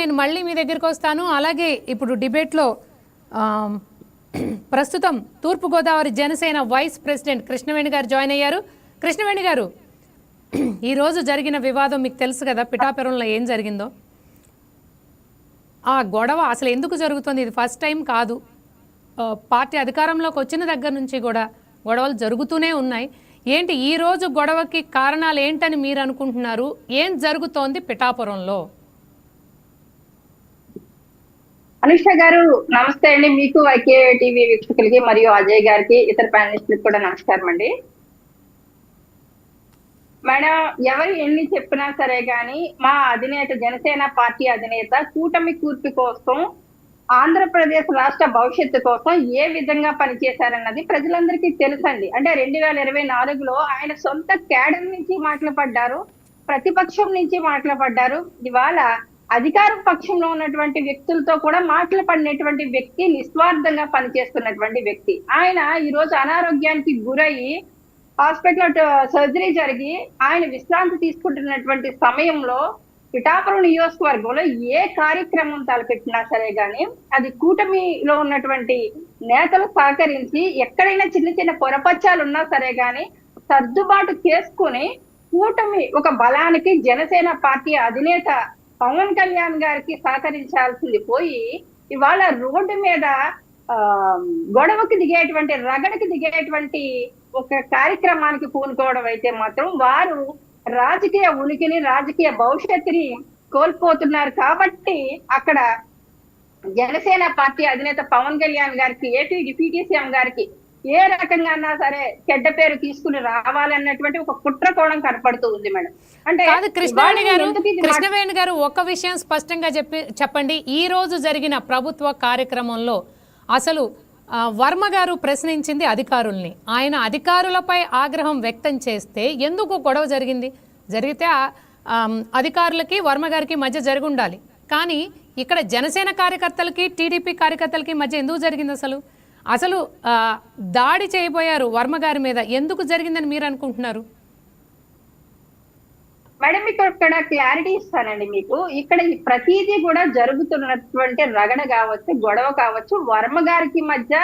నేను మళ్ళీ మీ దగ్గరికి వస్తాను. అలాగే ఇప్పుడు డిబేట్లో ప్రస్తుతం తూర్పుగోదావరి జనసేన వైస్ ప్రెసిడెంట్ కృష్ణవేణి గారు జాయిన్ అయ్యారు. కృష్ణవేణి గారు, ఈరోజు జరిగిన వివాదం మీకు తెలుసు కదా, పిఠాపురంలో ఏం జరిగిందో. ఆ గొడవ అసలు ఎందుకు జరుగుతుంది? ఇది ఫస్ట్ టైం కాదు. పార్టీ అధికారంలోకి వచ్చిన దగ్గర నుంచి కూడా గొడవలు జరుగుతూనే ఉన్నాయి. ఏంటి ఈరోజు గొడవకి కారణాలు ఏంటని మీరు అనుకుంటున్నారు? ఏం జరుగుతోంది పిఠాపురంలో? అనుష గారు నమస్తే అండి. మీకు ఐకే టీవీ వీక్షకులకి మరియు అజయ్ గారికి ఇతర ప్యానలిస్టులకు కూడా నమస్కారం అండి. మేడం, ఎవరు ఎన్ని చెప్పినా సరే గాని మా అధినేత జనసేన పార్టీ అధినేత కూటమి కూర్పు కోసం, ఆంధ్రప్రదేశ్ రాష్ట్ర భవిష్యత్తు కోసం ఏ విధంగా పనిచేశారన్నది ప్రజలందరికీ తెలుసండి. అంటే 2024లో ఆయన సొంత క్యాడర్ నుంచి మాటలు పడ్డారు, ప్రతిపక్షం నుంచి మాటలు పడ్డారు. ఇవాళ అధికార పక్షంలో ఉన్నటువంటి వ్యక్తులతో కూడా మాటలు పడినటువంటి వ్యక్తి, నిస్వార్థంగా పనిచేస్తున్నటువంటి వ్యక్తి. ఆయన ఈ రోజు అనారోగ్యానికి గురయ్యి హాస్పిటల్లో సర్జరీ జరిగి ఆయన విశ్రాంతి తీసుకుంటున్నటువంటి సమయంలో పిఠాపురం నియోజకవర్గంలో ఏ కార్యక్రమం తలపెట్టినా సరే గాని అది కూటమిలో ఉన్నటువంటి నేతలు సహకరించి ఎక్కడైనా చిన్న చిన్న పొరపచ్చాలు ఉన్నా సరే గాని సర్దుబాటు చేసుకుని కూటమి ఒక బలానికి జనసేన పార్టీ అధినేత పవన్ కళ్యాణ్ గారికి సహకరించాల్సింది పోయి ఇవాళ రోడ్డు మీద గొడవకి దిగేటువంటి, రగడకి దిగేటువంటి ఒక కార్యక్రమానికి పూనుకోవడం అయితే మాత్రం వారు రాజకీయ ఉనికిని, రాజకీయ భవిష్యత్తుని కోల్పోతున్నారు. కాబట్టి అక్కడ జనసేన పార్టీ అధినేత పవన్ కళ్యాణ్ గారికి, ఏపీ డిప్యూటీ సీఎం గారికి ఏ రకంగా అన్నా సరే చెడ్డ పేరు తీసుకుని రావాలన్నటువంటి ఒక కుట్ర కోణం కనపడుతూ ఉంది మేడం. అంటే కృష్ణవేణి గారు ఒక విషయం స్పష్టంగా చెప్పండి. ఈ రోజు జరిగిన ప్రభుత్వ కార్యక్రమంలో అసలు వర్మ గారు ప్రశ్నించింది అధికారుల్ని. ఆయన అధికారులపై ఆగ్రహం వ్యక్తం చేస్తే ఎందుకు గొడవ జరిగింది? జరిగితే అధికారులకి వర్మ గారికి మధ్య జరిగి ఉండాలి. కానీ ఇక్కడ జనసేన కార్యకర్తలకి, టీడీపీ కార్యకర్తలకి మధ్య ఎందుకు జరిగింది? అసలు దాడి చేయబోయారు వర్మ గారి మీద, ఎందుకు జరిగిందని మీరు అనుకుంటున్నారు? మేడం, ఇక్కడ క్లారిటీ ఇస్తానండి మీకు. ఇక్కడ ప్రతిదీ కూడా జరుగుతున్నటువంటి రగడ కావచ్చు, గొడవ కావచ్చు వర్మ గారికి మధ్య,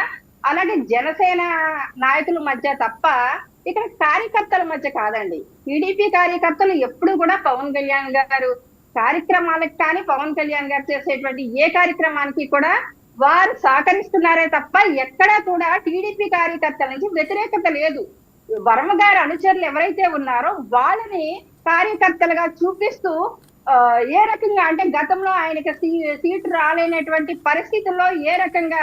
అలాగే జనసేన నాయకుల మధ్య తప్ప ఇక్కడ కార్యకర్తల మధ్య కాదండి. టీడీపీ కార్యకర్తలు ఎప్పుడు కూడా పవన్ కళ్యాణ్ గారు కార్యక్రమాలకు కానీ, పవన్ కళ్యాణ్ గారు చేసేటువంటి ఏ కార్యక్రమానికి కూడా వారు సహకరిస్తున్నారే తప్ప ఎక్కడా కూడా టీడీపీ కార్యకర్తల నుంచి వ్యతిరేకత లేదు. వర్మ గారి అనుచరులు ఎవరైతే ఉన్నారో వాళ్ళని కార్యకర్తలుగా చూపిస్తూ ఏ రకంగా అంటే గతంలో ఆయనకి సీటు రాలేనటువంటి పరిస్థితుల్లో ఏ రకంగా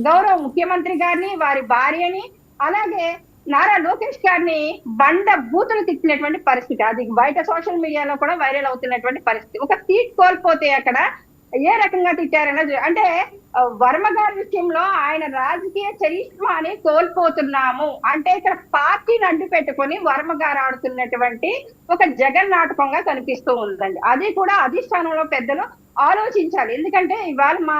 గౌరవ ముఖ్యమంత్రి గారిని, వారి భార్యని, అలాగే నారా లోకేష్ గారిని బండ బూతులు తిట్టినటువంటి పరిస్థితి, అది బయట సోషల్ మీడియాలో కూడా వైరల్ అవుతున్నటువంటి పరిస్థితి. ఒక సీట్ కోల్పోతే అక్కడ ఏ రకంగా తిట్టారన్నది, అంటే వర్మ గారి విషయంలో ఆయన రాజకీయ చరిష్మాని కోల్పోతున్నాము అంటే ఇక్కడ పార్టీని అడ్డు పెట్టుకొని వర్మ గారు ఆడుతున్నటువంటి ఒక జగన్ నాటకంగా కనిపిస్తూ ఉందండి. అది కూడా అధిష్టానంలో పెద్దలు ఆలోచించాలి. ఎందుకంటే ఇవాళ మా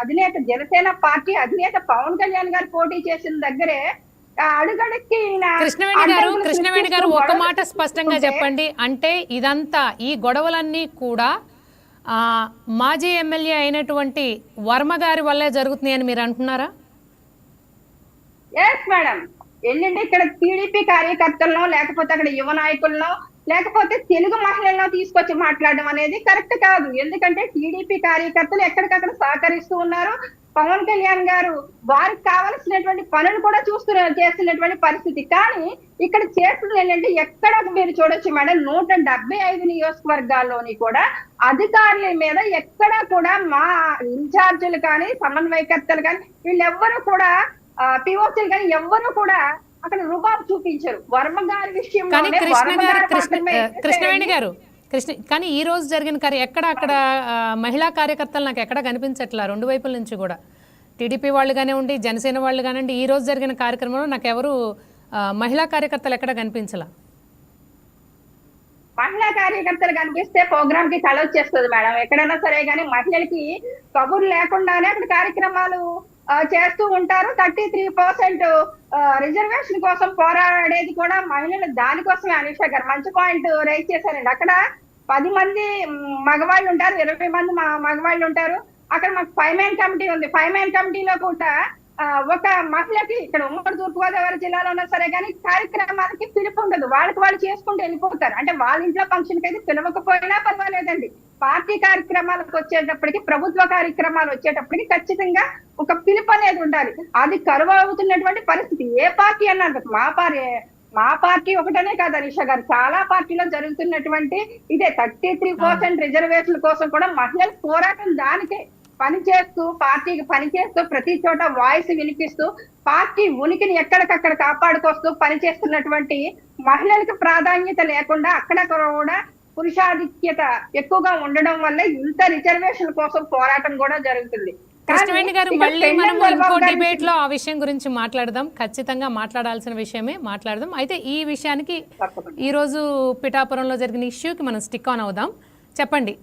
అధినేత జనసేన పార్టీ అధినేత పవన్ కళ్యాణ్ గారు పోటీ చేసిన దగ్గరే అడుగడుక్కి కృష్ణవేణి గారు ఒక మాట స్పష్టంగా చెప్పండి. అంటే ఇదంతా ఈ గొడవలన్నీ కూడా మాజీ ఎమ్మెల్యే అయినటువంటి వర్మ గారి వల్లే జరుగుతున్నాయని మీరు అంటున్నారా? Yes madam. ఏంటంటే ఇక్కడ టీడీపీ కార్యకర్తలను, లేకపోతే అక్కడ యువ నాయకులను, లేకపోతే తెలుగు మహిళలను తీసుకొచ్చి మాట్లాడడం అనేది కరెక్ట్ కాదు. ఎందుకంటే టీడీపీ కార్యకర్తలు ఎక్కడికక్కడ సహకరిస్తూ ఉన్నారు. పవన్ కళ్యాణ్ గారు వారికి కావలసినటువంటి పనులు కూడా చేస్తున్నటువంటి పరిస్థితి. కానీ ఇక్కడ చేస్తుంది ఏంటంటే ఎక్కడ మీరు చూడొచ్చు మేడం, 175 నియోజకవర్గాల్లోని కూడా అధికారుల మీద ఎక్కడా కూడా మా ఇన్ఛార్జీలు కానీ, సమన్వయకర్తలు కానీ, వీళ్ళెవ్వరూ కూడా పిఓసీలు కానీ ఎవ్వరూ కూడా అక్కడ రుబాబు చూపించారు. వర్మ గారి విషయంలో కృష్ణవేణి గారు కానీ ఈ రోజు జరిగిన ఎక్కడ అక్కడ మహిళా కార్యకర్తలు నాకు ఎక్కడ కనిపించట్లా. రెండు వైపుల నుంచి కూడా టీడీపీ వాళ్ళు కానివ్వండి, జనసేన వాళ్ళు కానివ్వండి, ఈ రోజు జరిగిన కార్యక్రమంలో నాకు ఎవరు మహిళా కార్యకర్తలు ఎక్కడ కనిపించలా. మహిళా కార్యకర్తలు కనిపిస్తే ప్రోగ్రామ్ కి కళ వచ్చేస్తుంది మేడం. ఎక్కడైనా సరే కానీ మహిళలకి కబుర్లు లేకుండానే అక్కడ కార్యక్రమాలు చేస్తూ ఉంటారు. 33% రిజర్వేషన్ కోసం పోరాడేది కూడా మహిళలు. దానికోసమే అనుష గారు మంచి పాయింట్ రైజ్ చేశారండి. అక్కడ 10 మంది మగవాళ్ళు ఉంటారు, 20 మంది మగవాళ్ళు ఉంటారు. అక్కడ మాకు 5 మ్యాన్ కమిటీ ఉంది. 5 మ్యాన్ కమిటీలో కూడా ఒక మహిళకి ఇక్కడ ఉమ్మడి తూర్పుగోదావరి జిల్లాలో ఉన్నా సరే కానీ కార్యక్రమాలకి పిలుపు ఉండదు. వాళ్ళకి వాళ్ళు చేసుకుంటూ వెళ్ళిపోతారు. అంటే వాళ్ళ ఇంట్లో ఫంక్షన్ కి అయితే పిలవకపోయినా పర్వాలేదండి. పార్టీ కార్యక్రమాలకు వచ్చేటప్పటికి, ప్రభుత్వ కార్యక్రమాలు వచ్చేటప్పటికి ఖచ్చితంగా ఒక పిలుపు అనేది ఉండాలి. అది కరువు అవుతున్నటువంటి పరిస్థితి. ఏ పార్టీ అన్నారు, మా పార్టీ ఒకటనే కాదు అనీష గారు, చాలా పార్టీలో జరుగుతున్నటువంటి ఇదే 33% రిజర్వేషన్ల కోసం కూడా మహిళల పోరాటం దానికే పనిచేస్తూ, పార్టీకి పనిచేస్తూ, ప్రతి చోట వాయిస్ వినిపిస్తూ, పార్టీ ఉనికిని ఎక్కడికక్కడ కాపాడుకొస్తూ పనిచేస్తున్నటువంటి మహిళలకు ప్రాధాన్యత లేకుండా అక్కడ కూడా పురుషాధిక్యత ఎక్కువగా ఉండడం వల్ల ఇంత రిజర్వేషన్ కోసం పోరాటం కూడా జరుగుతుంది. కృష్ణవేణి గారు, మళ్ళీ మనం ఇంకో డిబేట్ లో ఆ విషయం గురించి మాట్లాడదాం. ఖచ్చితంగా మాట్లాడాల్సిన విషయమే మాట్లాడదాం. అయితే ఈ విషయానికి ఈ రోజు పిఠాపురంలో జరిగిన ఇష్యూకి మనం స్టిక్ ఆన్ అవుదాం. చెప్పండి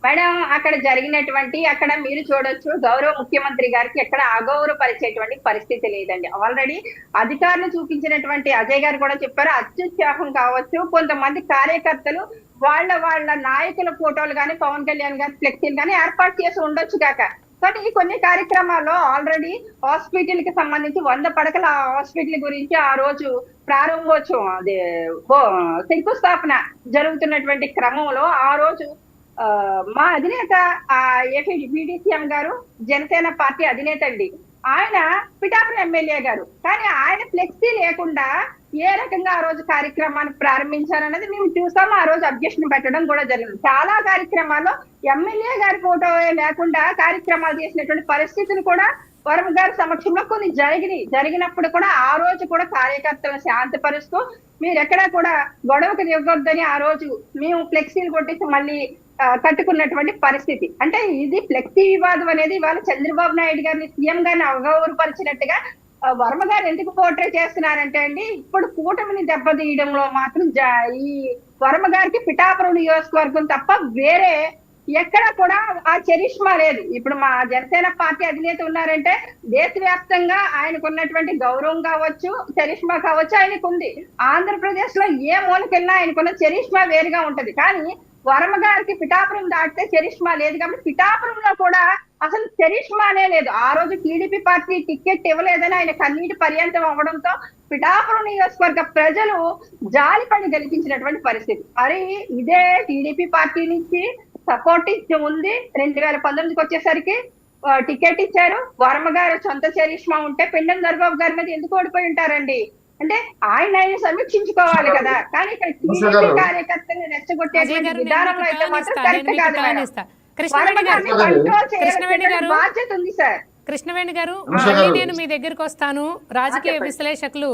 మేడం. అక్కడ జరిగినటువంటి, అక్కడ మీరు చూడొచ్చు, గౌరవ ముఖ్యమంత్రి గారికి ఎక్కడ అగౌరవపరిచేటువంటి పరిస్థితి లేదండి. ఆల్రెడీ అధికారులు చూపించినటువంటి అజయ్ గారు కూడా చెప్పారు, అత్యుత్సాహం కావచ్చు, కొంతమంది కార్యకర్తలు వాళ్ళ నాయకుల ఫోటోలు కానీ, పవన్ కళ్యాణ్ గారి ఫ్లెక్సీలు కానీ ఏర్పాటు చేసి ఉండొచ్చు కాక. కానీ ఈ కొన్ని కార్యక్రమాల్లో ఆల్రెడీ హాస్పిటల్ కి సంబంధించి 100 పడకల హాస్పిటల్ గురించి ఆ రోజు ప్రారంభోత్సవం, అదే శంకుస్థాపన జరుగుతున్నటువంటి క్రమంలో ఆ రోజు మా అధినేత BDCM గారు, జనసేన పార్టీ అధినేత అండి, ఆయన పిఠాపురం ఎమ్మెల్యే గారు, కానీ ఆయన ఫ్లెక్సీ లేకుండా ఏ రకంగా ఆ రోజు కార్యక్రమాన్ని ప్రారంభించారన్నది మేము చూసాము. ఆ రోజు అబ్జెక్షన్ పెట్టడం కూడా జరిగింది. చాలా కార్యక్రమాల్లో ఎమ్మెల్యే గారి ఫోటో లేకుండా కార్యక్రమాలు చేసినటువంటి పరిస్థితులు కూడా వర్మ గారి సమక్షంలో కొన్ని జరిగినప్పుడు కూడా ఆ రోజు కూడా కార్యకర్తలను శాంతిపరుస్తూ, మీరు ఎక్కడా కూడా గొడవకు దిగొద్దని ఆ రోజు మేము ఫ్లెక్సీలు కొట్టేసి మళ్ళీ కట్టుకున్నటువంటి పరిస్థితి. అంటే ఇది ఫ్లెక్సీ వివాదం అనేది ఇవాళ చంద్రబాబు నాయుడు గారిని, సీఎం గారిని అవగౌరవపరిచినట్టుగా వర్మ గారు ఎందుకు పోర్ట్రే చేస్తున్నారంటే అండి, ఇప్పుడు కూటమిని దెబ్బతీయడంలో మాత్రం ఈ వర్మ గారికి పిఠాపురం నియోజకవర్గం తప్ప వేరే ఎక్కడ కూడా ఆ చరిష్మా లేదు. ఇప్పుడు మా జనసేన పార్టీ అధినేత ఉన్నారంటే దేశవ్యాప్తంగా ఆయనకు ఉన్నటువంటి గౌరవం కావచ్చు, చరిష్మా కావచ్చు ఆయనకు ఉంది. ఆంధ్రప్రదేశ్ లో ఏ మూలకెళ్ళినా ఆయనకున్న చరిష్మా వేరుగా ఉంటది. కానీ వర్మ గారికి పిఠాపురం దాటితే చరిష్మా లేదు. కాబట్టి పిఠాపురంలో కూడా అసలు చరిష్మానే లేదు. ఆ రోజు టీడీపీ పార్టీ టికెట్ ఇవ్వలేదని ఆయన కన్నీటి పర్యంతం అవ్వడంతో పిఠాపురం నియోజకవర్గ ప్రజలు జాలిపడి గెలిపించినటువంటి పరిస్థితి. మరి ఇదే టీడీపీ పార్టీ నుంచి సపోర్ట్ ఉంది. 2019కి వచ్చేసరికి టికెట్ ఇచ్చారు. వర్మ గారు సొంత చరిష్మా ఉంటే పెండెం దర్బాబు గారి మీద ఎందుకు ఓడిపోయి ఉంటారండి? అంటే ఆయన సమీక్షించుకోవాలి కదా. కానీ ఇక్కడ టీడీపీ కార్యకర్తలు రెచ్చగొట్టేటువంటి విధానంలో అయితే మాత్రం కరెక్ట్ కాదు మేడం. బాధ్యత ఉంది సార్. కృష్ణవేణి గారు, మళ్ళీ నేను మీ దగ్గరికి వస్తాను. రాజకీయ విశ్లేషకులు